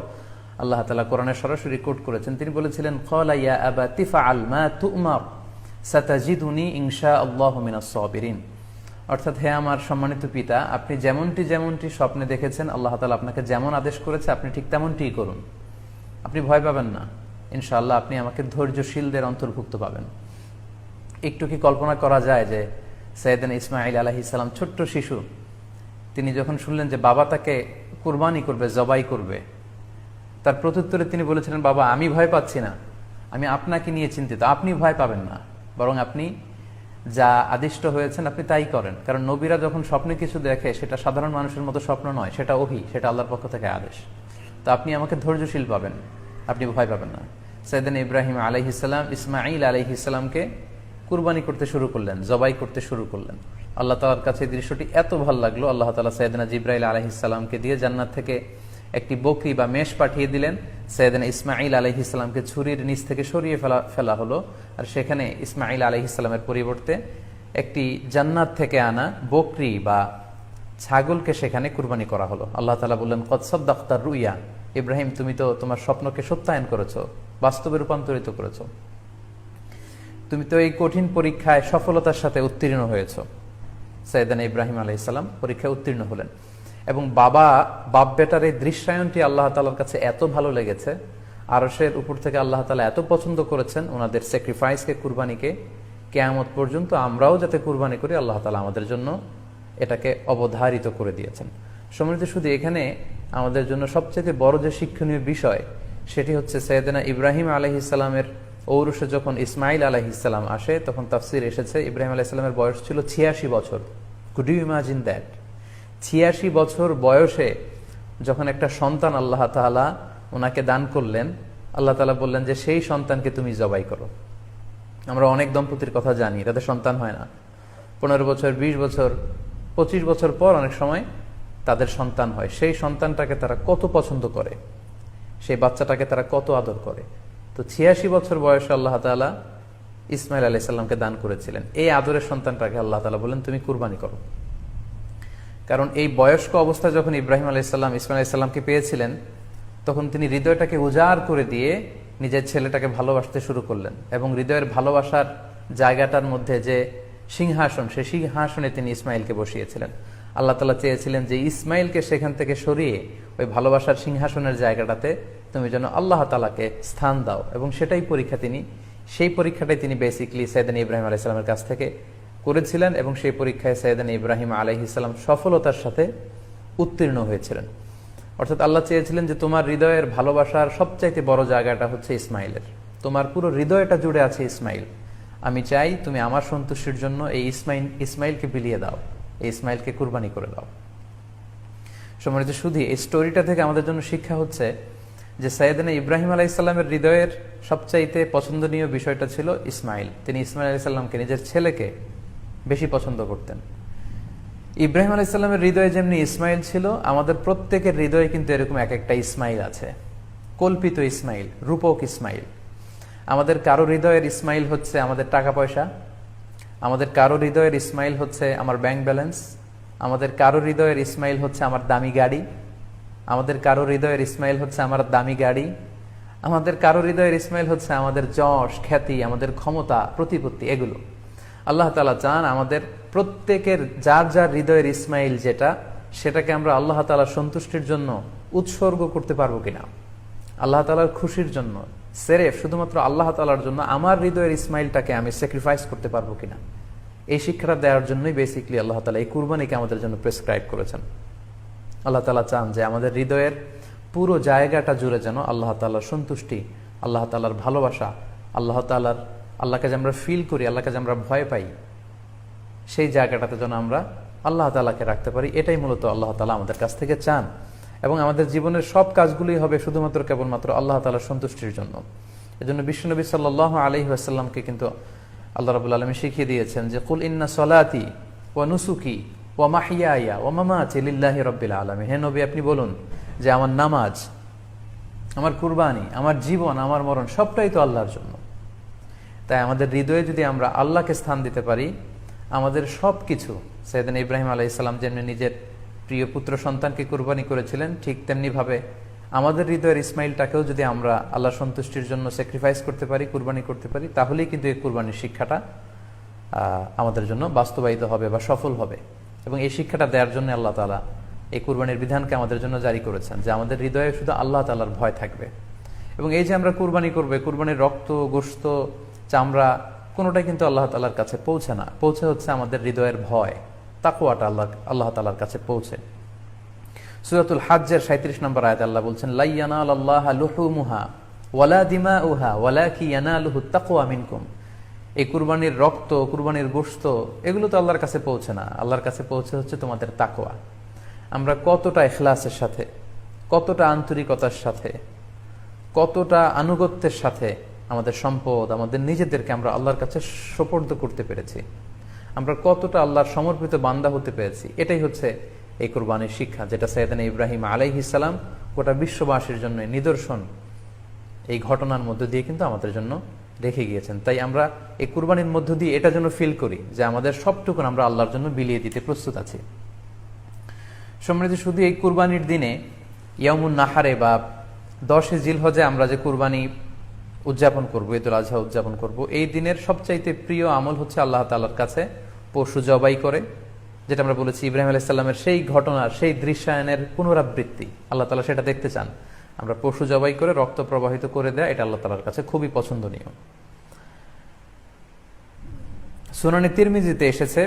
আল্লাহ তাআলা কোরআনে সরাসরি কোট করেছেন। তিনি বলেছিলেন, ক্বালা ইয়া আবাতি ফাআল মা তু'মার সাতাজিদুনি ইনশাআল্লাহু মিনাস সাবিরিন। অর্থাৎ, হে আমার সম্মানিত পিতা, আপনি যেমনটি যেমনটি স্বপ্নে দেখেছেন, আল্লাহ তাআলা আপনাকে যেমন আদেশ করেছে আপনি ঠিক তেমনটিই করুন। আপনি ভয় পাবেন না, ইনশাআল্লাহ আপনি আমাকে ধৈর্যশীলদের অন্তর্ভুক্ত পাবেন। একটু কি কল্পনা করা যায় যে সাইয়েদনা ইসমাঈল আলাইহিস সালাম, ছোট্ট শিশু, তিনি যখন শুনলেন যে বাবা তাকে কুরবানি করবে, জবাই করবে, তার প্রত্যুত্তরে তিনি বলেছিলেন, বাবা, আমি ভয় পাচ্ছি না, আমি আপনাকে নিয়ে চিন্তিত। আপনি ভয় পাবেন না, বরং আপনি যা আদিষ্ট হয়েছেন আপনি তাই করেন। কারণ নবীরা যখন স্বপ্নে কিছু দেখে, সেটা সাধারণ মানুষের মতো স্বপ্ন নয়, সেটা ওহী, সেটা আল্লাহর পক্ষ থেকে আদেশ। তো আপনি আমাকে ধৈর্যশীল পাবেন, আপনি ভয় পাবেন না। সাইয়েদনা ইব্রাহিম আলাইহিস সালাম ইসমাঈল আলাইহিস সালামকে কুরবানি করতে শুরু করলেন, জবাই করতে শুরু করলেন। আল্লাহ তাআলার কাছে দৃশ্যটি এত ভালো লাগলো, আল্লাহ তাআলা সাইয়েদনা জিবরাইল আলাইহিস সালামকে দিয়ে জান্নাত থেকে একটি বকরি বা মেষ পাঠিয়ে দিলেন। সাইয়েদনা ইসমাঈল আলাইহিস সালামকে ছুরির নিচ থেকে সরিয়ে ফেলা হলো, আর সেখানে ইসমাঈল আলাইহিস সালামের পরিবর্তে একটি জান্নাত থেকে আনা বকরি বা ছাগলকে সেখানে কুরবানি করা হলো। আল্লাহ তাআলা বললেন, কদ সাদ্দাকতা রুইয়া, ইব্রাহিম, তুমি তো তোমার স্বপ্নকে সত্যায়ন করেছো, বাস্তবে রূপান্তরিত করেছো, তুমি তো এই কঠিন পরীক্ষায় সফলতার সাথে উত্তীর্ণ হয়েছ। সাইয়েদনা ইব্রাহিম আলাইহিস সালাম পরীক্ষায় উত্তীর্ণ হলেন, এবং বাপ বেটার এই দৃশ্যায়নটি আল্লাহ তাআলার কাছে এত ভালো লেগেছে, আরশের উপর থেকে আল্লাহ তাআলা এত পছন্দ করেছেন ওনাদের স্যাক্রিফাইসকে, কুরবানিকে, কিয়ামত পর্যন্ত আমরাও যাতে কুরবানি করি, আল্লাহ তাআলা আমাদের জন্য এটাকে অবধারিত করে দিয়েছেন। সম্মানিত, শুধু এখানে আমাদের জন্য সবচেয়ে বড় যে শিক্ষণীয় বিষয়, সেটি হচ্ছে সাইয়েদনা ইব্রাহিম আলাইহিস সালামের ঔরসে যখন ইসমাঈল আলাইহিস সালাম আসে, তখন তাফসীর এসেছে ইব্রাহিম আলাইহিস সালামের বয়স ছিল 86 বছর। Could you imagine that? ৮৬ বছর বয়সে যখন একটা সন্তান আল্লাহ তাআলা ওনাকে দান করলেন, আল্লাহ তাআলা বললেন যে সেই সন্তানকে তুমি জবাই করো। আমরা অনেক দম্পতির কথা জানি, তাদের সন্তান হয় না, 15 বছর, 20 বছর, 25 বছর পর অনেক সময় তাদের সন্তান হয়। সেই সন্তানটাকে তারা কত পছন্দ করে, সেই বাচ্চাটাকে তারা কত আদর করে। তো ৮৬ বছর বয়সে আল্লাহ তাআলা ইসমাইল আলাইহিস সালামকে দান করেছিলেন। এই আদরের সন্তানটাকে আল্লাহ তাআলা বলেন তুমি কুরবানি করো। কারণ এই বয়স্ক অবস্থায় যখন ইব্রাহিম আলাইহিস সালাম ইসমাইল আলাইহিস সালামকে পেয়েছিলেন, তখন তিনি হৃদয়টাকে উজাড় করে দিয়ে নিজের ছেলেটাকে ভালোবাসতে শুরু করলেন, এবং হৃদয়ের ভালোবাসার জায়গাটার মধ্যে যে সিংহাসন, সেই সিংহাসনে তিনি ইসমাইলকে বসিয়েছিলেন। আল্লাহ তাআলা চেয়েছিলেন যে ইসমাইলকে সেখান থেকে সরিয়ে ওই ভালোবাসার সিংহাসনের জায়গাটাতে তুমি যেন আল্লাহ তাআলাকে স্থান দাও, এবং সেটাই পরীক্ষা সেই পরীক্ষাটাই তিনি বেসিক্যালি সাইয়েদনা ইব্রাহিম আলাইহিস সালামের কাছ থেকে করেছিলেন, এবং সেই পরীক্ষায় সাইয়েদনা ইব্রাহিম আলাইহিস সালাম সফলতার সাথে উত্তীর্ণ হয়েছিলেন। অর্থাৎ আল্লাহ চেয়েছিলেন যে তোমার হৃদয়ের ভালোবাসার সবচাইতে বড় জায়গাটা হচ্ছে ইসমাইলের, তোমার পুরো হৃদয়টা জুড়ে আছে ইসমাইল। আমি চাই তুমি আমার সন্তুষ্টির জন্য এই ইসমাইলকে বিলিয়ে দাও, এই ইসমাইলকে কুরবানি করে দাও। সম্মানিত শুধু এই স্টোরিটা থেকে আমাদের জন্য শিক্ষা হচ্ছে যে সাইয়েদনা ইব্রাহিম আলাইহিস সালামের হৃদয়ের সবচাইতে পছন্দনীয় বিষয়টা ছিল ইসমাইল। তিনি ইসমাইল আলাইহিস সালামকে, নিজের ছেলেকে বেশি পছন্দ করতেন। ইব্রাহিম আলাইহিস সালামের হৃদয়ে যেমনি ইসমাইল ছিল, আমাদের প্রত্যেকের হৃদয়ে কিন্তু এরকম এক একটা ইসমাইল আছে, কল্পিত ইসমাইল, রূপক ইসমাইল। আমাদের কারো হৃদয়ের ইসমাইল হচ্ছে আমাদের টাকা পয়সা, আমাদের কারো হৃদয়ের ইসমাইল হচ্ছে আমার ব্যাংক ব্যালেন্স, আমাদের কারো হৃদয়ের ইসমাইল হচ্ছে আমার দামি গাড়ি, আমাদের কারো হৃদয়ের ইসমাইল হচ্ছে আমার দামি গাড়ি, আমাদের কারো হৃদয়ের ইসমাইল হচ্ছে আমাদের যশ, খ্যাতি, আমাদের ক্ষমতা, প্রতিপত্তি, এগুলো। আল্লাহ তাআলা চান আমাদের প্রত্যেকের যার যার হৃদয়ের ইসমাইল যেটা, সেটাকে আমরা আল্লাহ তাআলার সন্তুষ্টির জন্য উৎসর্গ করতে পারবো কিনা, আল্লাহ তাআলার খুশির জন্য, সেরেফ শুধুমাত্র আল্লাহ তাআলার জন্য আমার হৃদয়ের ইসমাইলটাকে আমি স্যাক্রিফাইস করতে পারবো কিনা। এই শিক্ষাটা দেওয়ার জন্যই বেসিক্যালি আল্লাহ তাআলা এই কুরবানিকে আমাদের জন্য প্রেসক্রাইব করেছেন। আল্লাহ তাআলা চান যে আমাদের হৃদয়ের পুরো জায়গাটা জুড়ে যেন আল্লাহ তাআলার সন্তুষ্টি, আল্লাহ তাআলার ভালোবাসা, আল্লাহকে যে আমরা ফিল করি, আল্লাহকে যে আমরা ভয় পাই, সেই জায়গাটাতে যেন আমরা আল্লাহ তাআলাকে রাখতে পারি। এটাই মূলত আল্লাহ তাআলা আমাদের কাছ থেকে চান, এবং আমাদের জীবনের সব কাজগুলোই হবে শুধুমাত্র কেবলমাত্র আল্লাহ তাআলার সন্তুষ্টির জন্য। এজন্য বিশ্বনবী সাল্লাল্লাহু আলাইহি ওয়াসাল্লামকে কিন্তু আল্লাহ রাব্বুল আলামিন শিখিয়ে দিয়েছেন যে কুল ইন্না সলাতি ওয়া নুসুকি ওয়া মাহইয়ায়া ওয়া মামাতি লিল্লাহি রাব্বিল আলামিন। হে নবী, আপনি বলুন যে আমার নামাজ, আমার কুরবানি, আমার জীবন, আমার মরণ সবটাই তো আল্লাহর জন্য। তাই আমাদের হৃদয়ে যদি আমরা আল্লাহকে স্থান দিতে পারি, আমাদের সবকিছু, সাইয়েদনা ইব্রাহিম আলাইহিস সালাম যেমনি নিজের প্রিয় পুত্র সন্তানকে কুরবানি করেছিলেন, ঠিক তেমনি ভাবে আমাদের হৃদয়ের ইসমাইলটাকেও যদি আমরা আল্লাহ সন্তুষ্টির জন্য স্যাক্রিফাইস করতে পারি, কুরবানি করতে পারি, তাহলেই কিন্তু এই কুরবানির শিক্ষাটা আমাদের জন্য বাস্তবায়িত হবে বা সফল হবে। এবং এই শিক্ষাটা দেওয়ার জন্য আল্লাহ তাআলা এই কুরবানির বিধানকে আমাদের জন্য জারি করেছেন, যে আমাদের হৃদয়ে শুধু আল্লাহ তাআলার ভয় থাকবে। এবং এই যে আমরা কুরবানি করবে, কুরবানির রক্ত, গোশত, চামড়া কোনোটাই কিন্তু আল্লাহ তাআলার কাছে পৌঁছে না, পৌঁছে হচ্ছে আমাদের হৃদয়ের ভয়, তাকওয়াটা আল্লাহ তাআলার কাছে পৌঁছে। সূরাতুল হজ্জের 37 নম্বর আয়াতে আল্লাহ বলছেন লা ইয়ানালাল্লাহা লুহুমুহা ওয়ালা দিমাউহা ওয়ালাকি ইয়ানালুহুত তাকওয়া মিনকুম। এই কুরবানির রক্ত, কুরবানির গোশত, এগুলো তো আল্লাহর কাছে পৌঁছে না, আল্লাহর কাছে পৌঁছে হচ্ছে তোমাদের তাকওয়া। আমরা কতটা ইখলাসের সাথে, কতটা আন্তরিকতার সাথে, কতটা আনুগত্যের সাথে আমাদের সম্পদ, আমাদের নিজেদেরকে আমরা আল্লাহর কাছে সোপর্দ করতে পেরেছি, আমরা কতটা আল্লাহর সমর্পিত বান্দা হতে পেরেছি, এটাই হচ্ছে এই কুরবানির শিক্ষা, যেটা সাইয়েদনা ইব্রাহিম আলাইহিস সালাম গোটা বিশ্ববাসীর জন্য নিদর্শন এই ঘটনার মধ্য দিয়ে কিন্তু আমাদের জন্য রেখে গিয়েছেন। তাই আমরা এই কুরবানির মধ্য দিয়ে এটা যেন ফিল করি যে আমাদের সবটুকু আমরা আল্লাহর জন্য বিলিয়ে দিতে প্রস্তুত আছি। সম্মানিত, শুধু এই কুরবানির দিনে ইয়াউমুন নাহারে বা 10 জিলহজে আমরা যে কুরবানি উদযাপন করব, ঈদুল আজহা উদযাপন করব, এই দিনের সবচাইতে প্রিয় আমল হচ্ছে আল্লাহ তাআলার কাছে পশু জবাই করে, যেটা আমরা বলেছি ইব্রাহিম আলাইহিস সালামের সেই ঘটনার, সেই দৃশ্যায়নের পুনরাবৃত্তি। আল্লাহ তাআলা সেটা দেখতে চান, আমরা পশু জবাই করে রক্ত প্রবাহিত করে দেয়া, এটা আল্লাহ তাআলার কাছে খুবই পছন্দনীয়। সুনানে তিরমিজিতে এসেছে,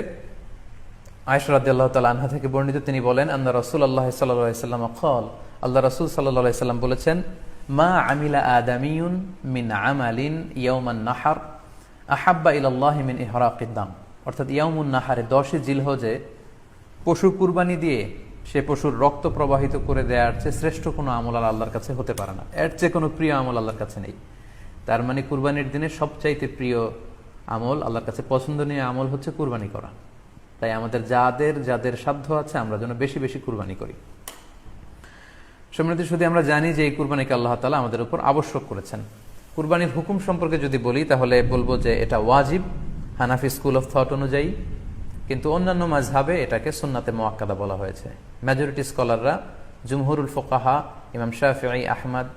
আয়েশা রাদিয়াল্লাহু তাআলা আনহা থেকে বর্ণিত, তিনি বলেন আন্না রাসূলুল্লাহ সাল্লাল্লাহু আলাইহি ওয়াসাল্লাম ক্বাল, আল্লাহ রাসূল সাল্লাল্লাহু আলাইহি ওয়াসাল্লাম বলেছেন মা আমিলা আদামিয়ুন মিন আমালিন ইয়াউমান নাহার আহাব্বা ইলাল্লাহি মিন ইহরাকিদ দাম। অর্থাৎ ইয়াউমুন নাহারে 10 জিলহজে পশু কুরবানি দিয়ে সে পশুর রক্ত প্রবাহিত করে দেওয়ার চেয়ে শ্রেষ্ঠ কোনো আমল আর আল্লাহর কাছে হতে পারে না, এর চেয়ে কোনো প্রিয় আমল আল্লাহর কাছে নেই। তার মানে কুরবানির দিনে সবচাইতে প্রিয় আমল, আল্লাহর কাছে পছন্দনীয় আমল হচ্ছে কুরবানি করা। তাই আমাদের যাদের সাধ্য আছে আমরা যেন বেশি বেশি কুরবানি করি। সম্মানিত শুধু আমরা জানি যে এই কুরবানিকে আল্লাহ তাআলা আমাদের উপর আবশ্যক করেছেন। কুরবানির হুকুম সম্পর্কে যদি বলি তাহলে বলবো যে এটা ওয়াজিব হানাফি স্কুল অফ থট অনুযায়ী, কিন্তু অন্যান্য মাযহাবে এটাকে সুন্নাতে মুআক্কাদা বলা হয়েছে। মেজরিটি স্কলাররা, জুমহুরুল ফুকাহা, ইমাম শাফিঈ, আহমদ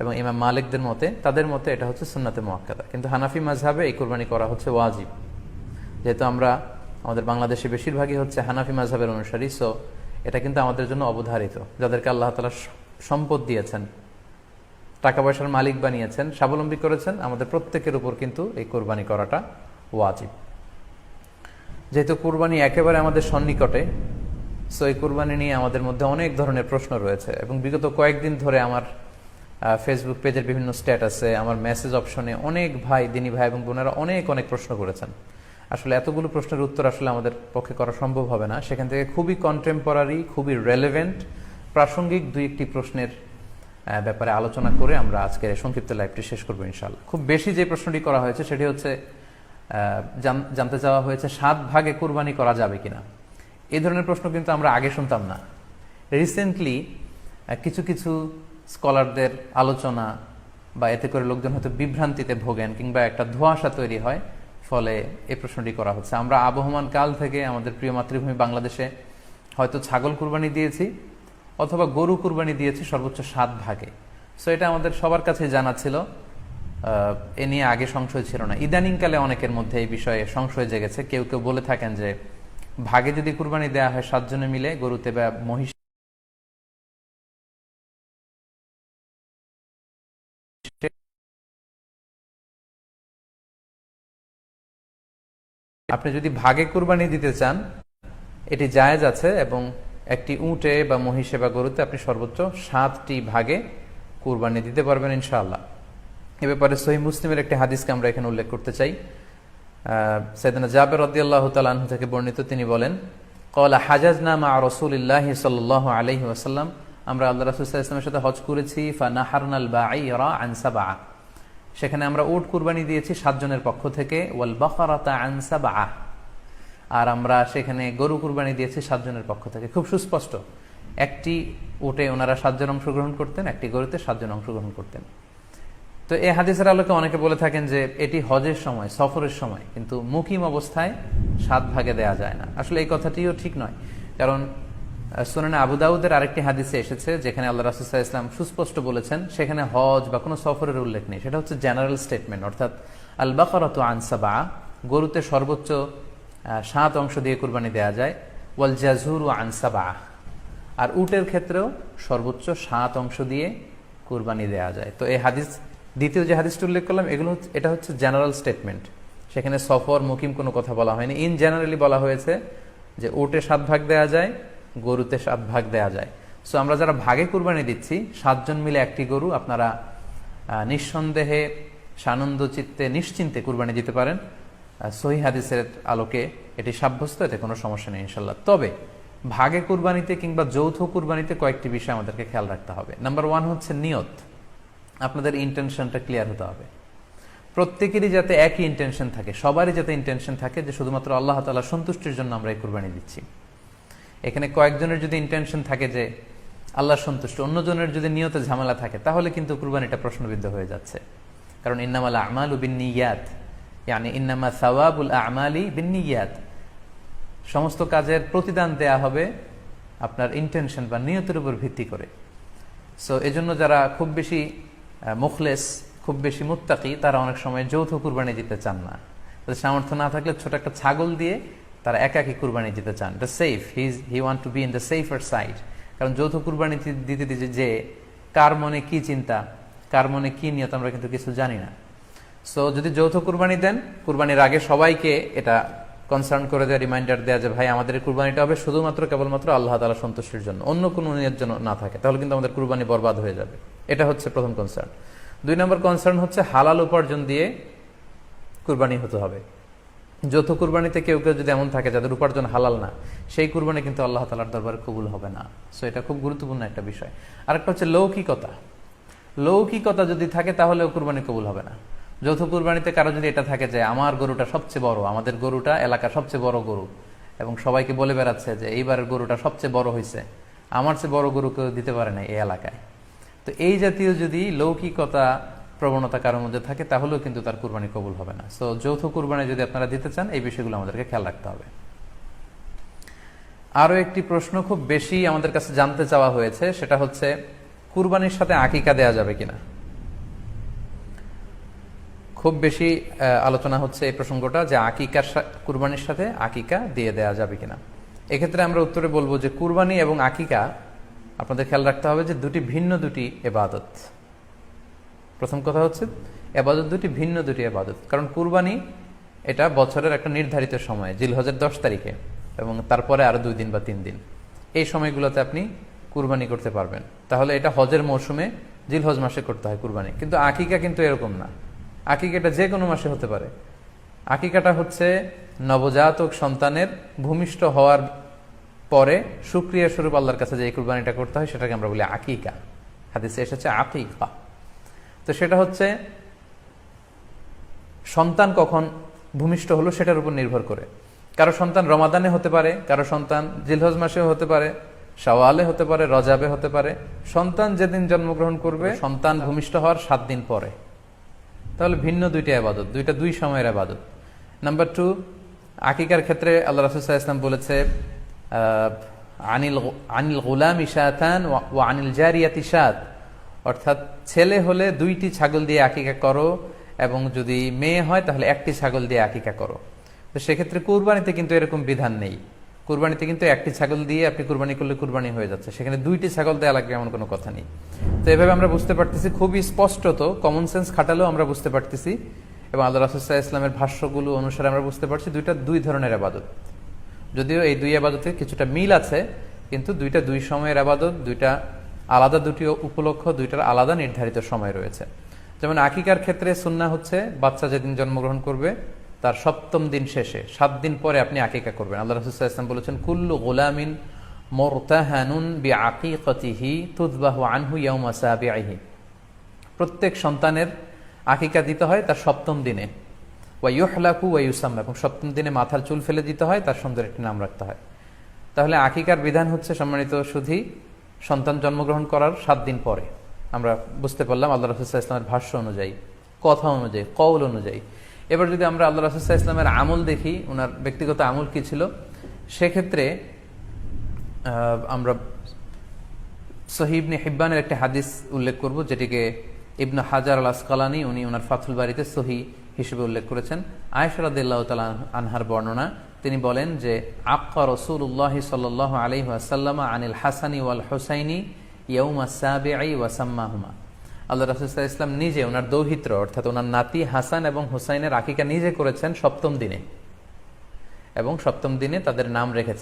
এবং ইমাম মালিকদের মতে, তাদের মতে এটা হচ্ছে সুন্নাতে মুআক্কাদা। কিন্তু হানাফি মাযহাবে এই কুরবানি করা হচ্ছে ওয়াজিব। যেহেতু আমরা আমাদের বাংলাদেশে বেশিরভাগই হচ্ছে হানাফি মাযহাবের অনুসারী, সো এটা কিন্তু আমাদের জন্য অবধারিত। যাদেরকে আল্লাহ তাআলা সম্পদ দিয়েছেন, টাকা পয়সার মালিক বানিয়েছেন, স্বাবলম্বী করেছেন, আমাদের প্রত্যেকের উপর কিন্তু এই কোরবানি করাটা ওয়াজিব। যেহেতু কোরবানি একেবারে আমাদের সন্নিকটে, সো এই কোরবানি নিয়ে আমাদের মধ্যে অনেক ধরনের প্রশ্ন রয়েছে এবং বিগত কয়েকদিন ধরে আমার ফেসবুক পেজের বিভিন্ন স্ট্যাটাসে, আমার মেসেজ অপশনে অনেক ভাই, দিনী ভাই এবং বোনেরা অনেক প্রশ্ন করেছেন। আসলে এতগুলো প্রশ্নের উত্তর আসলে আমাদের পক্ষে করা সম্ভব হবে না। সেখান থেকে খুবই কন্টেম্পোরারি, খুবই রেলেভেন্ট, প্রাসঙ্গিক দুই একটি প্রশ্নের ব্যাপারে আলোচনা করে আমরা আজকের সংক্ষিপ্ত লাইভটি শেষ করবো ইনশাআল্লাহ। খুব বেশি যে প্রশ্নটি করা হয়েছে সেটি হচ্ছে জানতে চাওয়া হয়েছে 7 ভাগে কুরবানি করা যাবে কিনা। এই ধরনের প্রশ্ন কিন্তু আমরা আগে শুনতাম না। রিসেন্টলি কিছু স্কলারদের আলোচনা বা এতে করে লোকজন হয়তো বিভ্রান্তিতে ভোগেন কিংবা একটা ধোঁয়াশা তৈরি হয়, ফলে এই প্রশ্নটি করা হচ্ছে। আমরা আবহমান কাল থেকে আমাদের প্রিয় মাতৃভূমি বাংলাদেশে হয়তো ছাগল কুরবানি দিয়েছি অথবা গরু কুরবানি দিয়েছি সর্বোচ্চ 7 ভাগে। সো এটা আমাদের সবার কাছে জানা ছিল, এ নিয়ে আগে সংশয় ছিল না। ইদানিংকালে অনেকের মধ্যে এই বিষয়ে সংশয় জেগেছে। কেউ বলে থাকেন যে ভাগে যদি কুরবানি দেওয়া হয় 7 জনে মিলে গরুতে বা মহিষ, আপনি যদি ভাগে কুরবানি দিতে চান এটি জায়েজ আছে এবং একটি উটে বা মহিষে বা গরুতে আপনি সর্বোচ্চ 7টি ভাগে কুরবানি দিতে পারবেন ইনশাআল্লাহ। এ ব্যাপারে সহিহ মুসলিমের একটি হাদিসকে আমরা এখানে উল্লেখ করতে চাই। সাইয়েদনা জাবের রাদিয়াল্লাহু তাআলা আনহু থেকে বর্ণিত, তিনি বলেন, ক্বালা হাজাজনা মা রাসূলিল্লাহি সাল্লাল্লাহু আলাইহি ওয়াসাল্লাম, আমরা আল্লাহর রাসূল সাল্লাল্লাহু আলাইহি ওয়াসাল্লামের সাথে হজ করেছি। ফানাহারনাল বাঈরা আন সাবআ, সেখানে আমরা উট কুরবানি দিয়েছি 7 জনের পক্ষ থেকে। ওয়াল বাকারাতা আন সাবআ, আর আমরা সেখানে গরু কুরবানি দিয়েছি 7 জনের পক্ষ থেকে। খুব সুস্পষ্ট, একটি উটে ওনারা 7 জন অংশগ্রহণ করতেন, একটি গরুতে 7 জন অংশগ্রহণ করতেন। তো এই হাদিসের আলোকে অনেকে বলে থাকেন যে এটি হজের সময়, সফরের সময়, কিন্তু মুকিম অবস্থায় 7 ভাগে দেয়া যায় না। আসলে এই কথাটিও ঠিক নয়, কারণ সুনানে আবু দাউদের আরেকটি হাদিসে এসেছে যেখানে আল্লাহ রাসূল সাল্লাল্লাহু আলাইহি ওয়াসাল্লাম সুস্পষ্ট বলেছেন, সেখানে হজ বা কোনো সফরের উল্লেখ নেই। সেটা হচ্ছে জেনারেল স্টেটমেন্ট, অর্থাৎ আল বাকারাতু আন সাবআ, গরুতে সর্বোচ্চ 7 অংশ দিয়ে কুরবানি দেয়া যায়। ওয়াল জাযুরু আন সাবআ, আর উটের ক্ষেত্রেও সর্বোচ্চ 7 অংশ দিয়ে কুরবানি দেয়া যায়। তো এই হাদিস, দ্বিতীয় যে হাদিসটি উল্লেখ করলাম, এটা হচ্ছে জেনারেল স্টেটমেন্ট। সেখানে সফর মুকিম কোনো কথা বলা হয়নি। ইন জেনারেলি বলা হয়েছে যে উটে 7 ভাগ দেয়া যায়, গরুতে 7 ভাগ দেয়া যায়। সো আমরা যারা ভাগে কুরবানি দিচ্ছি 7 জন মিলে একটি গরু, আপনারা নিঃসন্দেহে সানন্দ চিত্তে নিশ্চিন্তে কুরবানি দিতে পারেন। সহিহ হাদিসের আলোকে এটি সাব্যস্ত, এতে কোনো সমস্যা নেই ইনশাল্লাহ। তবে ভাগে কুরবানিতে কিংবা যৌথ কুরবানিতে কয়েকটি বিষয় আমাদেরকে খেয়াল রাখতে হবে। নাম্বার 1 হচ্ছে নিয়ত। আপনাদের ইন্টেনশনটা ক্লিয়ার হতে হবে। প্রত্যেকেরই যাতে একই ইন্টেনশন থাকে, সবারই যাতে ইন্টেনশন থাকে যে শুধুমাত্র আল্লাহ তাআলা সন্তুষ্টির জন্য আমরা এই কুরবানি দিচ্ছি। এখানে কয়েকজনের যদি ইন্টেনশন থাকে যে আল্লাহ সন্তুষ্ট, অন্যজনের যদি নিয়তে ঝামেলা থাকে, তাহলে কিন্তু কুরবানিটা প্রশ্নবিদ্ধ হয়ে যাচ্ছে। কারণ ইন্নামাল আমালু বিন্নিয়াত, ইয়ানি ইন্নামা সাওয়াবুল আমালি বিন্নিয়াত, সমস্ত কাজের প্রতিদান দেয়া হবে আপনার ইন্টেনশন বা নিয়তের উপর ভিত্তি করে। সো এজন্য যারা খুব বেশি মুখলেস, খুব বেশি মুত্তাকি, তারা অনেক সময় যৌথ কুরবানি দিতে চান না। তাদের সামর্থ্য না থাকলে ছোট একটা ছাগল দিয়ে তারা একাকি কুরবানি দিতে চান। The safe, he want to be in the safer side. কারণ যৌথ কুরবানি দিতে দিতে যে কার মনে কি চিন্তা, কার মনে কি নিয়ত, আমরা কিন্তু কিছু জানি না। সো যদি যৌথ কুরবানি দেন, কুরবানির আগে সবাইকে এটা কনসার্ন করে দেওয়া, রিমাইন্ডার দেওয়া যে ভাই আমাদের কুরবানিটা হবে শুধুমাত্র কেবলমাত্র আল্লাহ তাআলা সন্তুষ্টির জন্য, অন্য কোনো নিয়তের জন্য না থাকে, তাহলে কিন্তু আমাদের কুরবানি বরবাদ হয়ে যাবে। এটা হচ্ছে প্রথম কনসার্ন। 2 নম্বর কনসার্ন হচ্ছে হালাল উপার্জন দিয়ে কুরবানি হতে হবে। যৌথ কুরবানিতে কেউ কেউ যদি এমন থাকে যাদের উপার্জন হালাল না, সেই কুরবানি কিন্তু আল্লাহ তাআলার দরবারে কবুল হবে না। সো এটা খুব গুরুত্বপূর্ণ একটা বিষয়। আরেকটা হচ্ছে লৌকিকতা। লৌকিকতা যদি থাকে তাহলেও কুরবানি কবুল হবে না। যৌথ কুরবানিতে কারো যদি এটা থাকে যে আমার গরুটা সবচেয়ে বড়, আমাদের গরুটা এলাকার সবচেয়ে বড় গরু, এবং সবাইকে বলে বেড়াচ্ছে যে এইবারের গরুটা সবচেয়ে বড় হয়েছে, আমার চেয়ে বড় গরু কেউ দিতে পারে না এই এলাকায়। তো এই জাতীয় যদি লৌকিকতা প্রবণতা কারোর মধ্যে থাকে তাহলেও কিন্তু তার কুরবানি কবুল হবে না। সো যৌথ কুরবানি যদি আপনারা দিতে চান এই বিষয়গুলো আমাদেরকে খেয়াল রাখতে হবে। আরো একটি প্রশ্ন খুব বেশি আমাদের কাছে জানতে চাওয়া হয়েছে, সেটা হচ্ছে কুরবানির সাথে আকিকা দেয়া যাবে কিনা। খুব বেশি আলোচনা হচ্ছে এই প্রসঙ্গটা যে কুরবানির সাথে আকিকা দিয়ে দেয়া যাবে কিনা। এক্ষেত্রে আমরা উত্তরে বলবো যে কুরবানি এবং আকিকা আপনাদের খেয়াল রাখতে হবে যে দুটি ভিন্ন দুটি ইবাদত। প্রথম কথা হচ্ছে ইবাদত দুটি ভিন্ন দুটি ইবাদত। কারণ কুরবানি এটা বছরের একটা নির্ধারিত সময়, জিলহজের 10 তারিখে, এবং তারপরে আরো 2 দিন বা 3 দিন, এই সময়গুলোতে আপনি কুরবানি করতে পারবেন। তাহলে এটা হজের মৌসুমে জিলহজ মাসে করতে হয় কুরবানি। কিন্তু আকিকা কিন্তু এরকম না। আকিকাটা যে কোনো মাসে হতে পারে। আকিকাটা হচ্ছে নবজাতক সন্তানের ভূমিষ্ঠ হওয়ার পরে শুকরিয়া স্বরূপ আল্লাহর কাছে যে কুরবানিটা করতে হয় সেটাকে আমরা বলি আকিকা। হাদিসে এসেছে আকিকা। তো সেটা হচ্ছে সন্তান কখন ভূমিষ্ঠ হলো সেটার উপর নির্ভর করে। কারো সন্তান রমাদানে হতে পারে, কারো সন্তান জিলহজ মাসেও হতে পারে, শাওয়ালে হতে পারে, রজাবে হতে পারে। সন্তান যেদিন জন্মগ্রহণ করবে সন্তান ভূমিষ্ঠ হওয়ার 7 দিন পরে। তাহলে ভিন্ন দুইটা ইবাদত, দুই সময়ের ইবাদত। নাম্বার 2, আকিকার ক্ষেত্রে আল্লাহ রাসূল সাল্লাল্লাহু আলাইহি ওয়াসাল্লাম বলেছে আনিল গুলামি শাতান ওয়া আনিল জারিয়াতি শাত, অর্থাৎ ছেলে হলে 2টি ছাগল দিয়ে আকিকা করো, এবং যদি মেয়ে হয় তাহলে 1টি ছাগল দিয়ে আকিকা করো। তো সেক্ষেত্রে কুরবানিতে কিন্তু এরকম বিধান নেই। কুরবানিতে কিন্তু 1টি ছাগল দিয়ে আপনি কুরবানি করলে কুরবানি হয়ে যাচ্ছে, সেখানে 2টি ছাগল দেওয়া লাগবে এমন কোনো কথা নেই। তো এভাবে আমরা বুঝতে পারতেছি, খুবই স্পষ্টত কমন সেন্স খাটালেও আমরা বুঝতে পারতেছি, এবং আল্লাহ রাসূল সাল্লাল্লাহু আলাইহি ওয়াসাল্লামের ভাষ্যগুলো অনুসারে আমরা বুঝতে পারছি দুই ধরনের ইবাদত। যদিও এই 2 ইবাদতে কিছুটা মিল আছে, কিন্তু 2 সময়ের ইবাদত, আলাদা 2টি উপলক্ষ, 2টার আলাদা নির্ধারিত সময় রয়েছে। যেমন আকিকার ক্ষেত্রে সুন্নাহ হচ্ছে বাচ্চা যেদিন জন্মগ্রহণ করবে তার 7ম দিন শেষে 7 দিন পরে আপনি আকিকা করবেন। আল্লাহ রাসূল সাল্লাল্লাহু আলাইহি ওয়াসাল্লাম বলেছেন কুল্লু গুলামিন মুরতাহানুন বিআকিকাতিহি তুযবাহু আনহু ইয়াওমা সাবিহি, প্রত্যেক সন্তানের আকিকা দিতে হয় তার 7ম দিনে, ওয়া ইউহলাকু ওয়া ইউসাম্মা, এবং 7ম দিনে মাথার চুল ফেলে দিতে হয়, তার সুন্দর একটি নাম রাখতে হয়। তাহলে আকিকার বিধান হচ্ছে সম্মানিত সুধী সন্তান জন্মগ্রহণ করার 7 দিন পরে। আমরা বুঝতে পারলাম আল্লাহ রাসূল সাল্লাল্লাহু আলাইহি ওয়াসাল্লামের ভাষ্য অনুযায়ী, কথা অনুযায়ী, কওল অনুযায়ী। এবার যদি আমরা আল্লাহ রাসূল সাল্লাল্লাহু আলাইহি ওয়াসাল্লামের আমল দেখি, ওনার ব্যক্তিগত আমল কি ছিল, সেক্ষেত্রে আমরা সহিহ ইবনে হিব্বানের একটি হাদিস উল্লেখ করব, যেটিকে ইবনে হাজার আল আসকালানী উনি ওনার ফাথুল বারিতে সহিহ হিসেবে উল্লেখ করেছেন। আয়েশা রাদিয়াল্লাহু তাআলা আনহার বর্ণনা, তিনি বলেন যে আক্কা রাসূলুল্লাহ সাল্লাল্লাহু আলাইহি ওয়াসাল্লাম আনিল হাসানি ওয়াল হুসাইনি ইয়াউমা সাবিঈ ওয়া সাম্মাহুমা। আল্লাহ রাসূল সাল্লাল্লাহু আলাইহি ওয়াসাল্লাম নিজে ওনার দৌহিত্র অর্থাৎ ওনার নাতি হাসান এবং হুসাইনের আকিকা নিজে করেছেন 7ম দিনে, এবং 7ম দিনে তাদের নাম রেখেছেন।